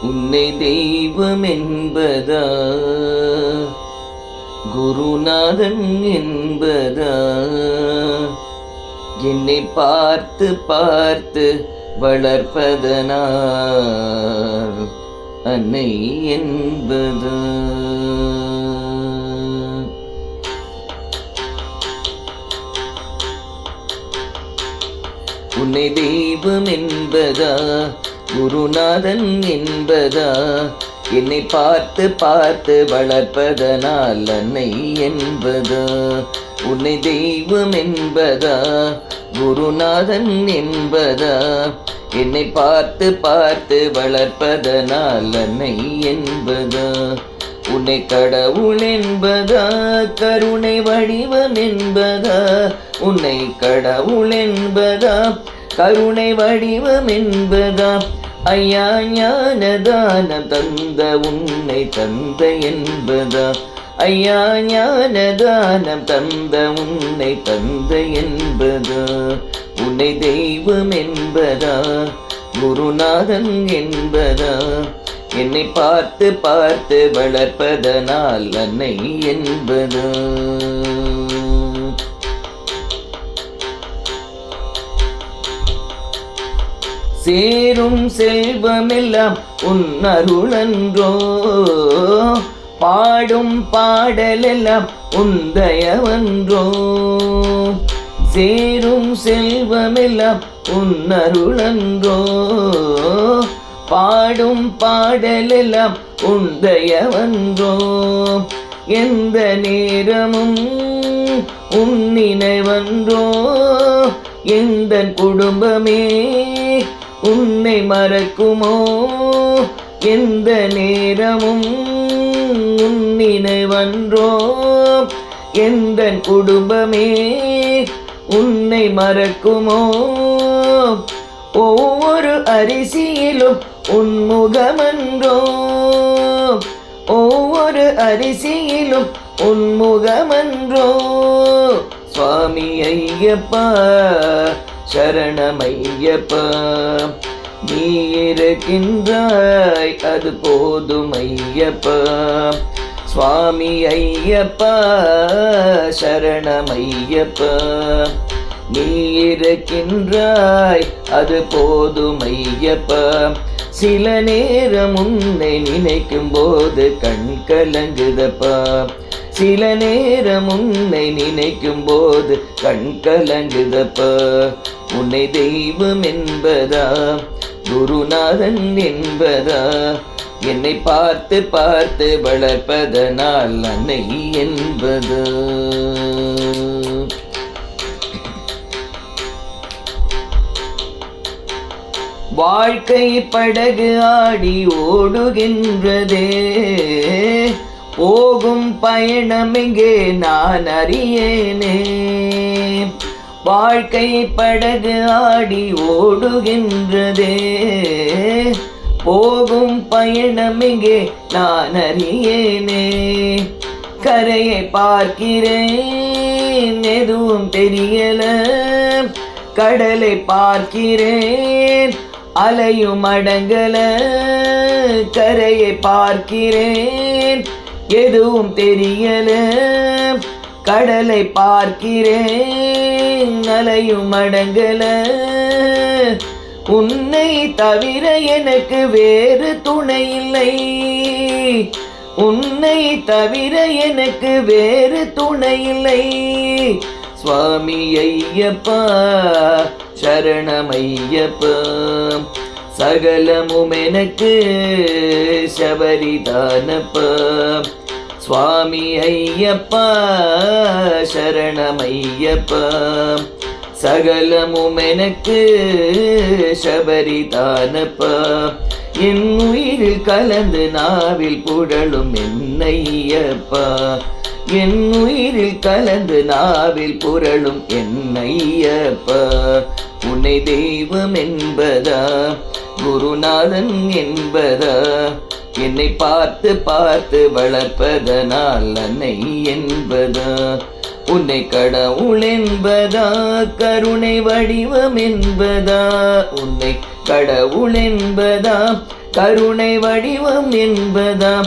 உன்னை தெய்வம் என்பதா, குருநாதன் என்பதா, என்னை பார்த்து பார்த்து வளர்ப்பதனால் அன்னை என்பதா. உன்னை தெய்வம் என்பதா, குருநாதன் என்பதா, என்னை பார்த்து பார்த்து வளர்ப்பதனால் அன்னை என்பதா. உன்னை தெய்வம் என்பதா, குருநாதன் என்பதா, என்னை பார்த்து பார்த்து வளர்ப்பதனால் அன்னை என்பதா. உன்னை கடவுள் என்பதா, கருணை வடிவம் என்பதா, உன்னை கடவுள் என்பதா, கருணை வடிவம் என்பதா, ஐயா ஞானதானம் தந்த உன்னை தந்தை என்பதா, ஐயா ஞானதானம் தந்த உன்னை தந்தை என்பதா. உன்னை தெய்வம் என்பதா, குருநாதன் என்பதா, என்னை பார்த்து பார்த்து வளர்ப்பதனால் அன்னை என்பதா. சேரும் செல்வமெல்லாம் உன் அருளன்றோ, பாடும் பாடலெல்லாம் உன் தயவன்றோ. சேரும் செல்வமெல்லாம் உன் அருளன்றோ, பாடும் பாடலெல்லாம் உன் தயவன்றோ. எந்த நேரமும் உன் நினைவன்றோ, எந்த குடும்பமே உன்னை மறக்குமோ. எந்த நேரமும் உன் நினைவன்றோ, எந்த குடும்பமே உன்னை மறக்குமோ. ஒவ்வொரு அரிசியிலும் உன் முகமன்றோ, ஒவ்வொரு அரிசியிலும் உன் முகமன்றோ. சுவாமி ஐயப்பா சரணமையப்பா, நீ இருக்கின்றாய் அது போதும் ஐயப்பா. சுவாமி ஐயப்பா சரணமையப்பா, நீ இருக்கின்றாய் அது போதும் ஐயப்பா. சில நேரம் உன்னை நினைக்கும் போது கண் கலங்குதப்பா, சில நேரம் உன்னை நினைக்கும் போது கண் கலங்குதப்பா. உன்னை தெய்வம் என்பதா, குருநாதன் என்பதா, என்னை பார்த்து பார்த்து வளர்ப்பதனால் அன்னை என்பதா. வாழ்க்கை படகு ஆடி ஓடுகின்றதே, போகும் பயணம் எங்கே நான் அறியேனே. வாழ்க்கை படகு ஆடி ஓடுகின்றதே, போகும் பயணம் எங்கே நான் அறியேனே. கரையை பார்க்கிறேன் எதுவும் தெரியல, கடலை பார்க்கிறேன் அலையும் அடங்கல. கரையை பார்க்கிறேன் எதுவும் தெரியல, கடலை பார்க்கிறேன் அலையும் அடங்கல. உன்னை தவிர எனக்கு வேறு துணை இல்லை, உன்னை தவிர எனக்கு வேறு துணை இல்லை. சுவாமி ஐயப்பா சரணமையப்பா, சகலமும் எனக்கு சபரிதானப்பா. சுவாமி ஐயப்பா சரணமையப்பா, சகலமும் எனக்கு சபரிதானப்பா. என் உயிரில் கலந்து நாவில் புழலும் என்னையப்பா, என் உயிரில் கலந்து நாவில் புரளும் என்னையப்பா. உன்னை தெய்வம் என்பதா, குருநாதன் என்பதா, என்னை பார்த்து பார்த்து வளர்ப்பதனால் அன்னை என்பதா. உன்னை கடவுள் என்பதா, கருணை வடிவம் என்பதா, உன்னை கடவுள் என்பதாம் கருணை வடிவம் என்பதாம்